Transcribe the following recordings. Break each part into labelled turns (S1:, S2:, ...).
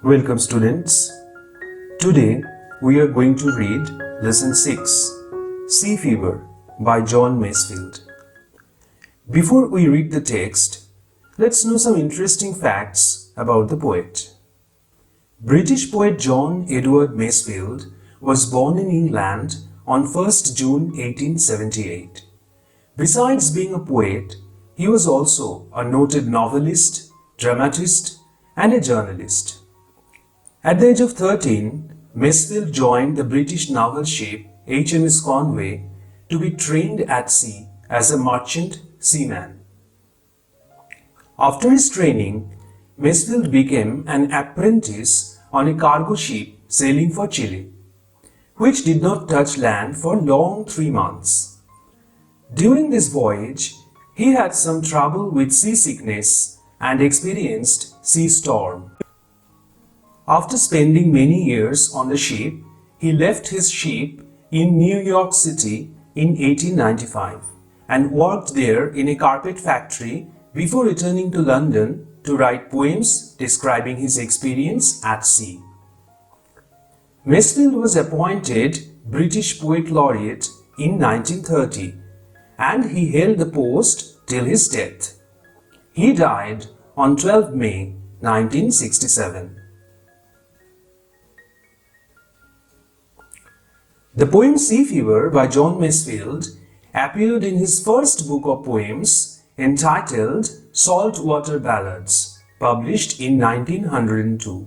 S1: Welcome students. Today we are going to read Lesson 6, Sea Fever by Jonn Masefield. Before we read the text, let's know some interesting facts about the poet. British poet John Edward Masefield was born in England on 1st June 1878. Besides being a poet, he was also a noted novelist, dramatist, and a journalist. At the age of 13, Masefield joined the British naval ship HMS Conway to be trained at sea as a merchant seaman. After his training, Masefield became an apprentice on a cargo ship sailing for Chile, which did not touch land for long 3 months. During this voyage, he had some trouble with seasickness and experienced sea storm. After spending many years on the ship, he left his ship in New York City in 1895 and worked there in a carpet factory before returning to London to write poems describing his experience at sea. Masefield was appointed British Poet Laureate in 1930 and he held the post till his death. He died on 12 May 1967. The poem Sea Fever by Jonn Masefield appeared in his first book of poems entitled Saltwater Ballads, published in 1902.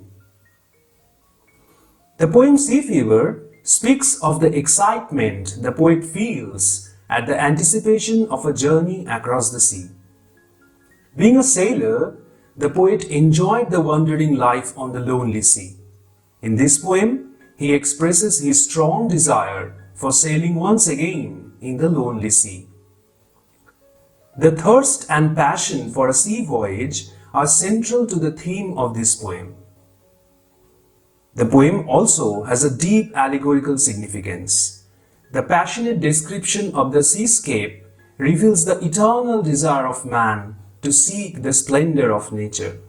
S1: The poem Sea Fever speaks of the excitement the poet feels at the anticipation of a journey across the sea. Being a sailor, the poet enjoyed the wandering life on the lonely sea. In this poem, he expresses his strong desire for sailing once again in the lonely sea. The thirst and passion for a sea voyage are central to the theme of this poem. The poem also has a deep allegorical significance. The passionate description of the seascape reveals the eternal desire of man to seek the splendor of nature.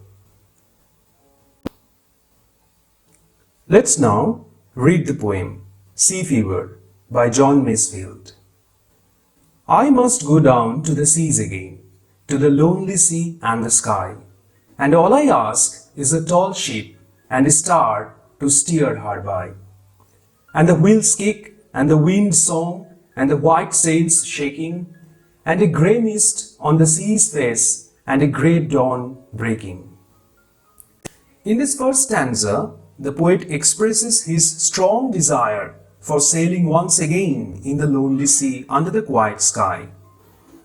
S1: Let's now read the poem Sea Fever by Jonn Masefield. I must go down to the seas again, to the lonely sea and the sky, and all I ask is a tall ship and a star to steer her by. And the wheels kick and the wind song and the white sails shaking, and a grey mist on the sea's face and a grey dawn breaking. In this first stanza, the poet expresses his strong desire for sailing once again in the lonely sea under the quiet sky.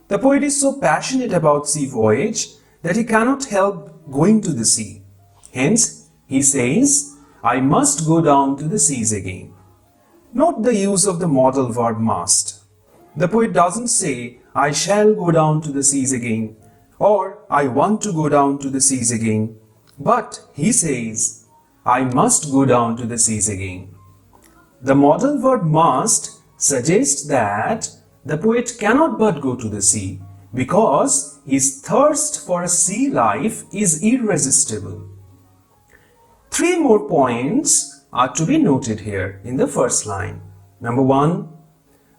S1: The poet is so passionate about sea voyage that he cannot help going to the sea. Hence, he says, I must go down to the seas again. Note the use of the modal verb must. The poet doesn't say, I shall go down to the seas again, or I want to go down to the seas again, but he says, I must go down to the seas again. The modal verb must suggests that the poet cannot but go to the sea because his thirst for a sea life is irresistible. 3 more points are to be noted here in the first line. Number 1,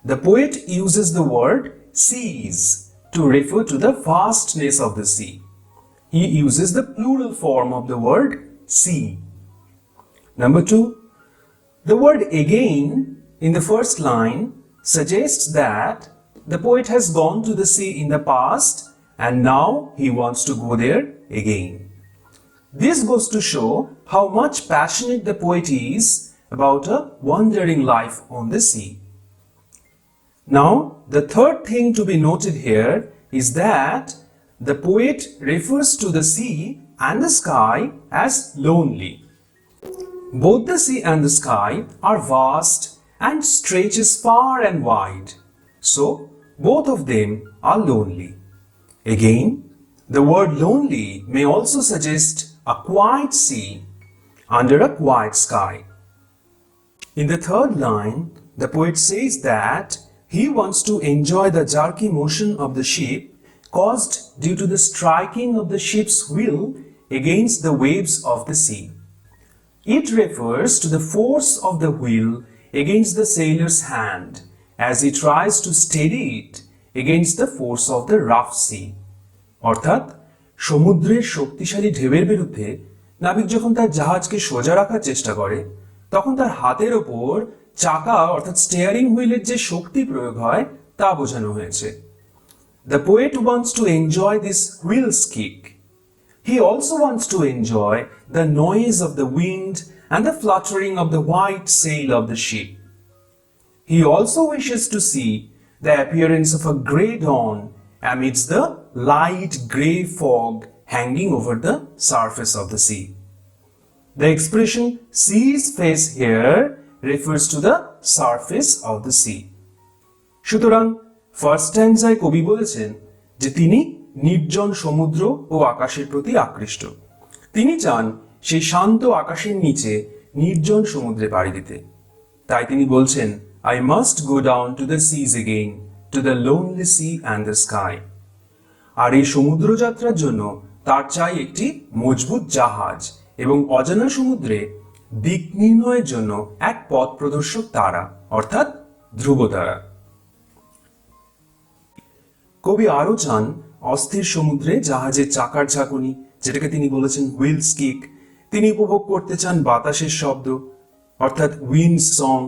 S1: the poet uses the word seas to refer to the vastness of the sea. He uses the plural form of the word sea. Number 2, the word again in the first line suggests that the poet has gone to the sea in the past and now he wants to go there again. This goes to show how much passionate the poet is about a wandering life on the sea. Now, the third thing to be noted here is that the poet refers to the sea and the sky as lonely. Both the sea and the sky are vast and stretches far and wide, so both of them are lonely. Again, the word lonely may also suggest a quiet sea under a quiet sky. In the third line, the poet says that he wants to enjoy the jerky motion of the ship caused due to the striking of the ship's wheel against the waves of the sea. It refers to the force of the wheel against the sailor's hand as he tries to steady it against the force of the rough sea. অর্থাৎ সমুদ্রের শক্তিশালী ঢেউয়ের বিরুদ্ধে নাবিক যখন তার জাহাজকে সোজা রাখার চেষ্টা করে তখন তার হাতের ওপর চাকা অর্থাৎ স্টিয়ারিং হুইলের যে শক্তি প্রয়োগ হয় তা বোঝানো হয়েছে। The poet wants to enjoy this wheel's kick. He also wants to enjoy the noise of the wind and the fluttering of the white sail of the ship. He also wishes to see the appearance of a grey dawn amidst the light grey fog hanging over the surface of the sea. The expression sea's face here refers to the surface of the sea. সুতরাং first স্ট্যান্জায় কবি বলেছেন যে তিনি নির্জন সমুদ্র ও আকাশের প্রতি আকৃষ্ট। তিনি চান সেই শান্ত আকাশের নিচে নির্জন সমুদ্রে পাড়ি দিতে। তাই তিনি বলছেন, I must go down to the seas again, to the lonely sea and the sky. আর এই সমুদ্র যাত্রার জন্য তার চাই একটি মজবুত জাহাজ এবং অজানা সমুদ্রে দিক নির্ণয়ের জন্য এক পথ প্রদর্শক তারা অর্থাৎ ধ্রুব তারা। কবি আরো চান অস্থির সমুদ্রে জাহাজের চাকার ঝাঁকুনি, যেটাকে তিনি বলেছেন হুইলস কিক। তিনি উপভোগ করতে চান বাতাসের শব্দ অর্থাৎ উইন্ড সং,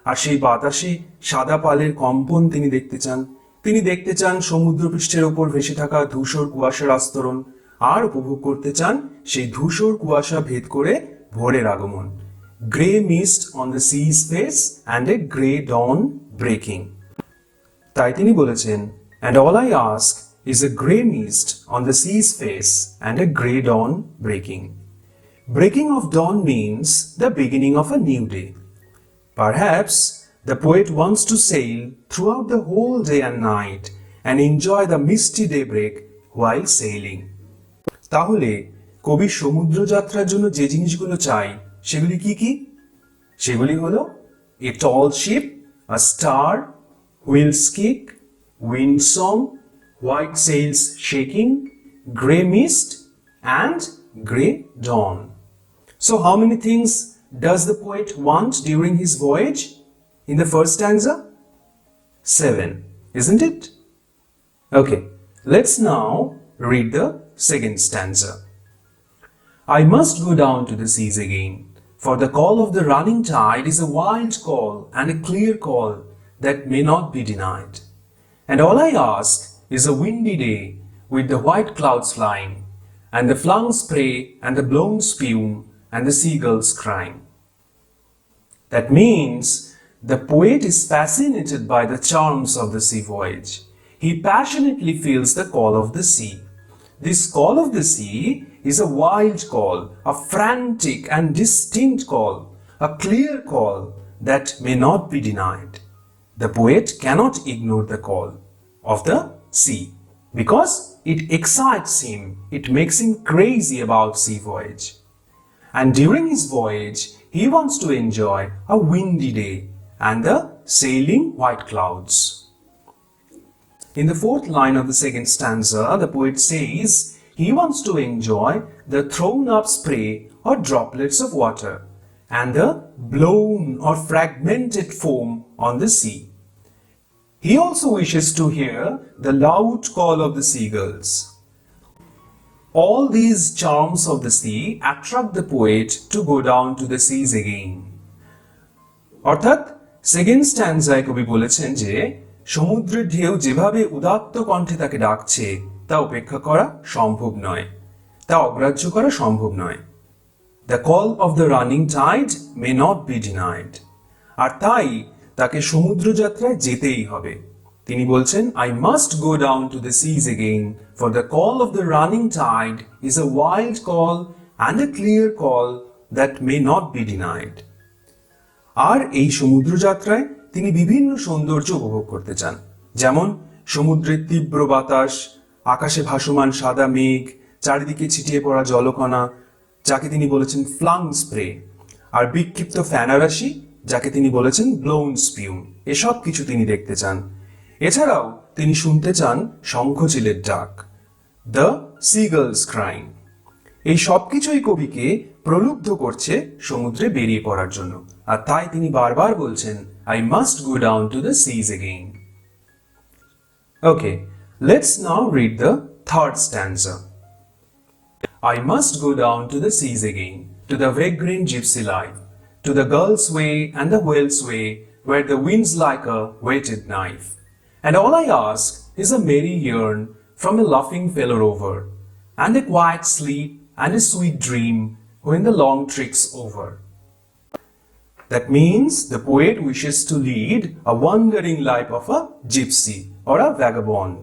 S1: আর সেই বাতাসে সাদা পালের কম্পন তিনি দেখতে চান। তিনি দেখতে চান সমুদ্রপৃষ্ঠের ওপর ভেসে থাকা ধূসর কুয়াশার আস্তরণ, আর উপভোগ করতে চান সেই ধূসর কুয়াশা ভেদ করে ভোরের আগমন। Grey mist on the sea's face and a grey dawn breaking. তাই তিনি বলেছেন, and all I ask is a grey mist on the sea's face and a grey dawn breaking. Breaking of dawn means the beginning of a new day. Perhaps the poet wants to sail throughout the whole day and night and enjoy the misty daybreak while sailing. তাহলে কবি সমুদ্র যাত্রার জন্য যে জিনিসগুলো চাই সেগুলি কি কি? সেগুলি হলো a tall ship, a star, wheel's kick, wind song, white sails shaking, grey mist, and grey dawn. So how many things does the poet want during his voyage in the first stanza? 7, isn't it? Okay, let's now read the second stanza. I must go down to the seas again, for the call of the running tide is a wild call and a clear call that may not be denied. And all I ask is a windy day with the white clouds flying, and the flung spray and the blown spume and the seagulls crying. That means the poet is fascinated by the charms of the sea voyage. He passionately feels the call of the sea. This call of the sea is a wild call, a frantic and distinct call, a clear call that may not be denied. The poet cannot ignore the call of the sea because it excites him, it makes him crazy about sea voyage. And during his voyage, he wants to enjoy a windy day and the sailing white clouds. In the fourth line of the second stanza, the poet says he wants to enjoy the thrown up spray or droplets of water and the blown or fragmented foam on the sea. He also wishes to hear the loud call of the seagulls. All these charms of the sea attract the poet to go down to the seas again. অর্থাৎ second স্ট্যান্জায় কবি বলেছেন যে সমুদ্রের ঢেউ যেভাবে উদাত্ত কণ্ঠে তাকে ডাকছে তা উপেক্ষা করা সম্ভব নয়, তা অগ্রাহ্য করা সম্ভব নয়। The call of the running tide may not be denied. আর তাই তাকে সমুদ্র যাত্রায় যেতেই হবে। তিনি বলছেন, I must go down to the seas again, for the call of the running tide is a wild call and a clear call that may not be denied. আর এই সমুদ্র যাত্রায় তিনি বিভিন্ন সৌন্দর্য উপভোগ করতে চান, যেমন সমুদ্রের তীব্র বাতাস, আকাশে ভাসমান সাদা মেঘ, চারিদিকে ছিটিয়ে পড়া জলকণা যাকে তিনি বলেছেন ফ্লাং স্প্রে, আর বিক্ষিপ্ত ফ্যানারাশি যাকে তিনি বলেছেন ব্লোন স্পিউম। এসব কিছু তিনি দেখতে চান। এছাড়াও তিনি শুনতে চান শঙ্খচিলের ডাক, দ্য সিগলস ক্রাইং। এই সব কিছুই কবিকে প্রলুব্ধ করছে সমুদ্রে বেরিয়ে পড়ার জন্য, আর তাই তিনি বারবার বলছেন I must go down to the seas again. Okay, let's now read the third stanza. I must go down to the seas again, to the vagrant gypsy life, to the gull's way and the whale's way, where the wind's like a whetted knife. And all I ask is a merry yearn from a laughing fellow rover, and a quiet sleep and a sweet dream when the long trick's over. That means the poet wishes to lead a wandering life of a gypsy or a vagabond.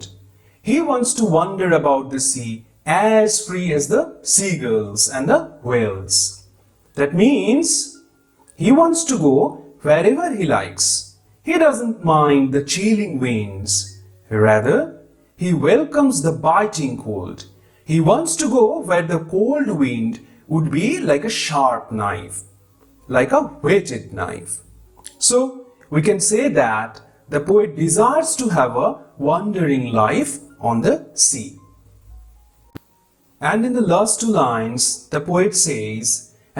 S1: He wants to wander about the sea as free as the seagulls and the whales. That means he wants to go wherever he likes. He doesn't mind the chilling winds. Rather, he welcomes the biting cold. He wants to go where the cold wind would be like a sharp knife, like a whetted knife. So, we can say that the poet desires to have a wandering life on the sea. And in the last two lines, the poet says,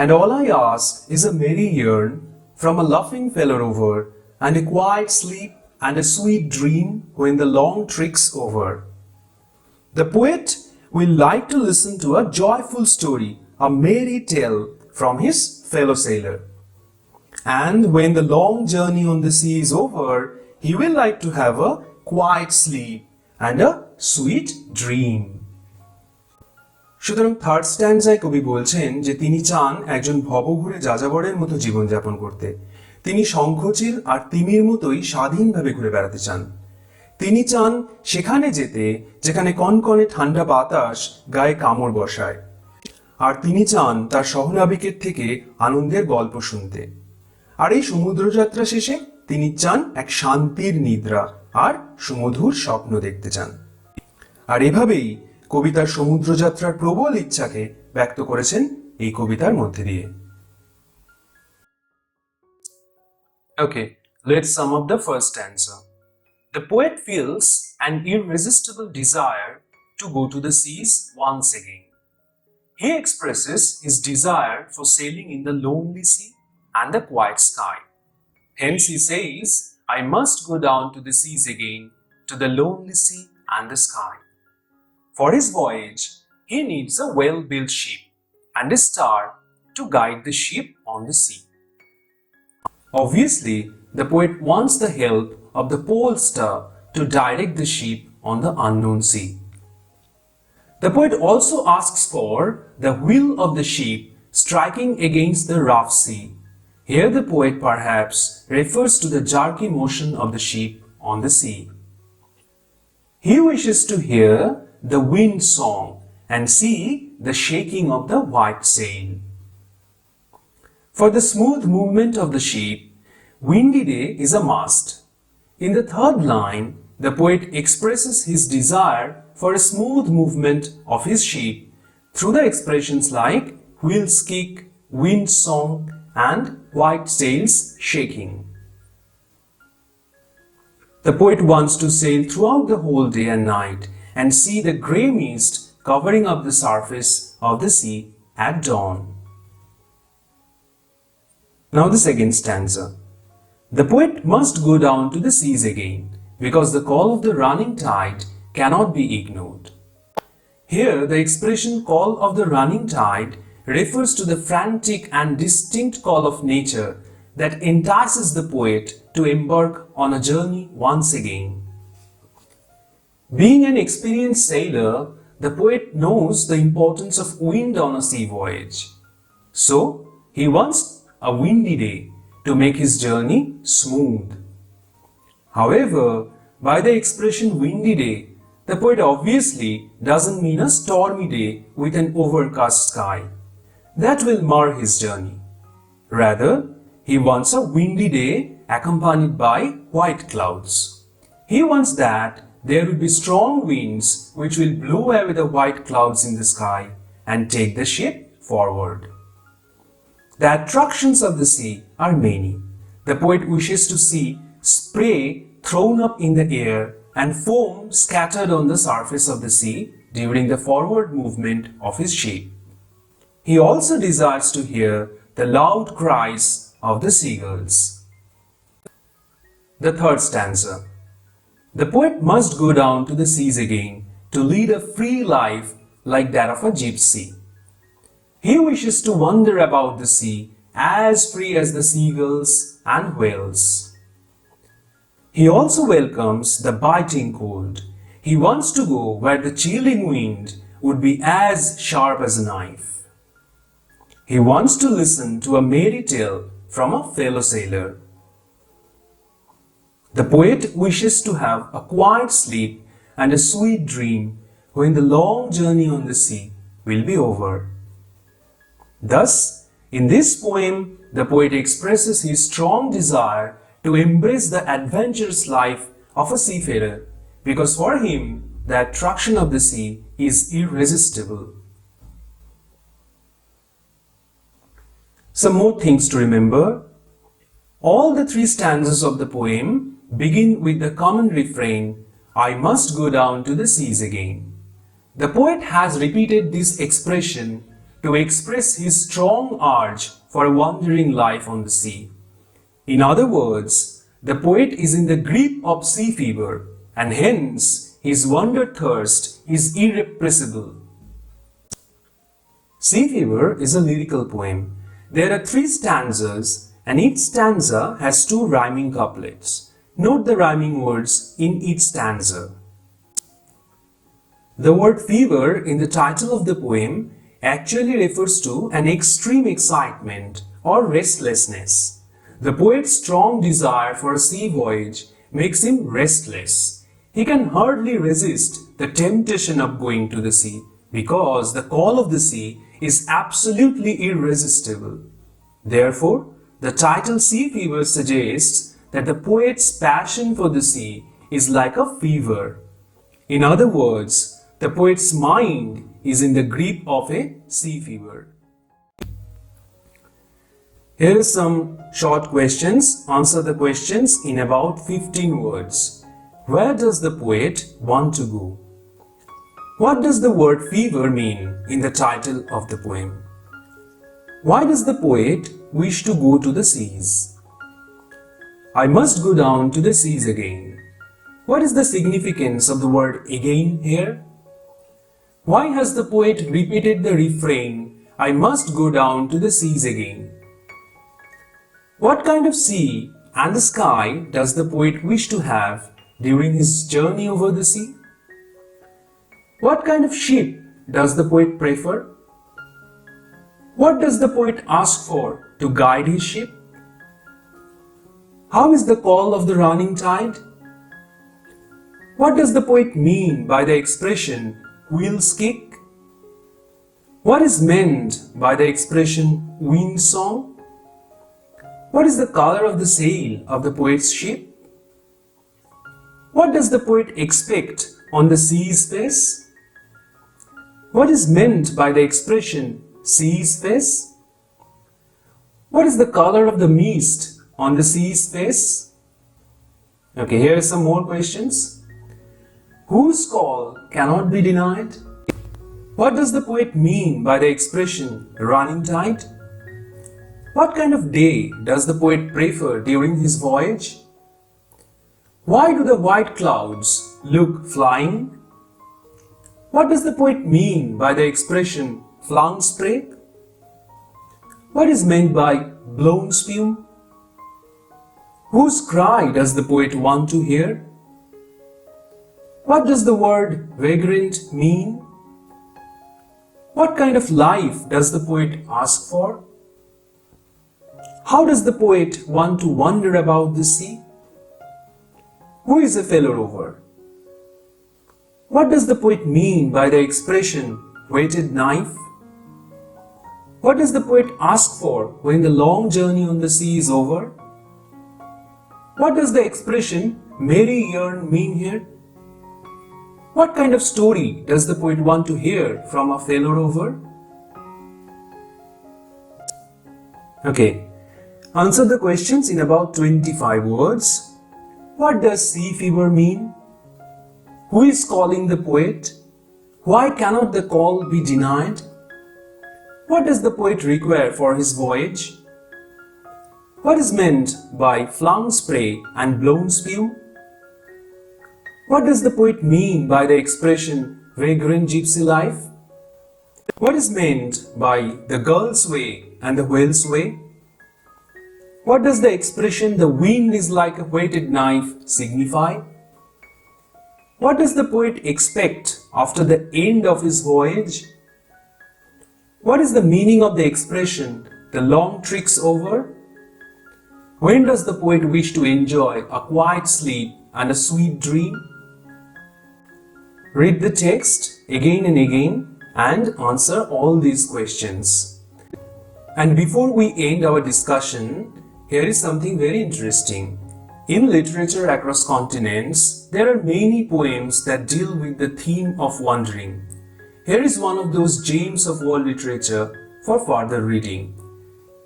S1: and all I ask is a merry yearn from a laughing fellow rover, and a quiet sleep and a sweet dream when the long trick's over. The poet will like to listen to a joyful story, a merry tale from his fellow sailor. And when the long journey on the sea is over, he will like to have a quiet sleep and a sweet dream. সুতরাং third স্ট্যান্ডায় কবি বলছেন যে তিনি চান একজন ভবঘুরে যাযাবরের মতো জীবনযাপন করতে। তিনি শঙ্খচিল আর তিমির মতোই স্বাধীনভাবে ঘুরে বেড়াতে চান। তিনি চান সেখানে যেতে যেখানে কনকনে ঠান্ডা বাতাস গায়ে কামড় বসায়, আর তিনি চান তার সহনাবিকের থেকে আনন্দের গল্প শুনতে। আর এই সমুদ্রযাত্রা শেষে তিনি চান এক শান্তির নিদ্রা আর সুমধুর স্বপ্ন দেখতে চান। আর এভাবেই কবিতার সমুদ্রযাত্রার প্রবল ইচ্ছাকে ব্যক্ত করেছেন এই কবিতার মধ্যে দিয়ে। Okay, let's sum up the first stanza. The poet feels an irresistible desire to go to the seas once again. He expresses his desire for sailing in the lonely sea and the quiet sky. Hence he says, I must go down to the seas again, to the lonely sea and the sky. For his voyage, he needs a well-built ship and a star to guide the ship on the sea. Obviously, the poet wants the help of the pole star to direct the ship on the unknown sea. The poet also asks for the wheel of the ship striking against the rough sea. Here the poet perhaps refers to the jerky motion of the ship on the sea. He wishes to hear the wind song and see the shaking of the white sail. For the smooth movement of the ship, windy day is a must. In the third line, the poet expresses his desire for a smooth movement of his ship through the expressions like wheels kick, wind song, and white sails shaking. The poet wants to sail throughout the whole day and night and see the grey mist covering up the surface of the sea at dawn. Now the second stanza. The poet must go down to the seas again because the call of the running tide cannot be ignored. Here the expression call of the running tide refers to the frantic and distinct call of nature that entices the poet to embark on a journey once again. Being an experienced sailor, the poet knows the importance of wind on a sea voyage. So, he wants a windy day to make his journey smooth. However, by the expression windy day, the poet obviously doesn't mean a stormy day with an overcast sky. That will mar his journey. Rather, he wants a windy day accompanied by white clouds. He wants that there will be strong winds which will blow away the white clouds in the sky and take the ship forward. The attractions of the sea are many. The poet wishes to see spray thrown up in the air and foam scattered on the surface of the sea during the forward movement of his ship. He also desires to hear the loud cries of the seagulls. The third stanza. The poet must go down to the seas again to lead a free life like that of a gypsy. He wishes to wander about the sea as free as the seagulls and whales. He also welcomes the biting cold. He wants to go where the chilling wind would be as sharp as a knife. He wants to listen to a merry tale from a fellow sailor. The poet wishes to have a quiet sleep and a sweet dream when the long journey on the sea will be over. Thus, in this poem, the poet expresses his strong desire to embrace the adventurous life of a seafarer, because for him, the attraction of the sea is irresistible. Some more things to remember. All the three stanzas of the poem begin with the common refrain, "I must go down to the seas again." The poet has repeated this expression to express his strong urge for a wandering life on the sea. In other words, the poet is in the grip of sea fever, and hence his wanderthirst is irrepressible. Sea Fever is a lyrical poem. There are three stanzas, and each stanza has two rhyming couplets. Note the rhyming words in each stanza. The word fever in the title of the poem actually refers to an extreme excitement or restlessness. The poet's strong desire for a sea voyage makes him restless. He can hardly resist the temptation of going to the sea because the call of the sea is absolutely irresistible. Therefore, the title Sea Fever suggests that the poet's passion for the sea is like a fever. In other words, the poet's mind is in the grip of a sea fever. Here are some short questions. Answer the questions in about 15 words. Where does the poet want to go? What does the word fever mean in the title of the poem? Why does the poet wish to go to the seas? I must go down to the seas again. What is the significance of the word again here? Why has the poet repeated the refrain, I must go down to the seas again? What kind of sea and the sky does the poet wish to have during his journey over the sea? What kind of ship does the poet prefer? What does the poet ask for to guide his ship? How is the call of the running tide? What does the poet mean by the expression wheels kick? What is meant by the expression wind song? What is the color of the sail of the poet's ship? What does the poet expect on the sea's face? What is meant by the expression sea's face? What is the color of the mist on the sea's face? Okay, here are some more questions. Whose call cannot be denied? What does the poet mean by the expression running tide? What kind of day does the poet prefer during his voyage? Why do the white clouds look flying? What does the poet mean by the expression flung spray? What is meant by blown spume? Whose cry does the poet want to hear? What does the word vagrant mean? What kind of life does the poet ask for? How does the poet want to wander about the sea? Who is a fellow rover? What does the poet mean by the expression whetted knife? What does the poet ask for when the long journey on the sea is over? What does the expression merry yearn mean here? What kind of story does the poet want to hear from a fellow rover? Okay, answer the questions in about 25 words. What does sea fever mean? Who is calling the poet? Why cannot the call be denied? What does the poet require for his voyage? What is meant by flung spray and blown spew? What does the poet mean by the expression vagrant gypsy life? What is meant by the girl's way and the whale's way? What does the expression the wind is like a whetted knife signify? What does the poet expect after the end of his voyage? What is the meaning of the expression the long trick's over? When does the poet wish to enjoy a quiet sleep and a sweet dream? Read the text again and again and answer all these questions. And before we end our discussion, here is something very interesting. In literature across continents, there are many poems that deal with the theme of wandering. Here is one of those gems of world literature for further reading.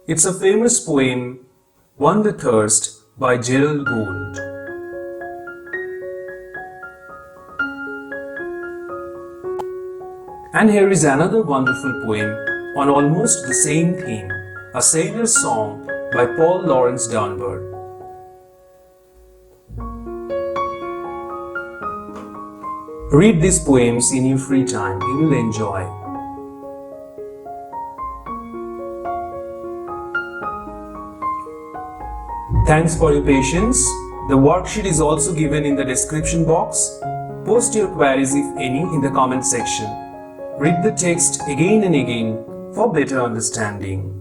S1: It's a famous poem, Won the Thirst by Gerald Gould. And here is another wonderful poem on almost the same theme, A Sailor's Song by Paul Laurence Dunbar. Read these poems in your free time, you will enjoy. Thanks for your patience. The worksheet is also given in the description box. Post your queries if any in the comment section. Read the text again and again for better understanding.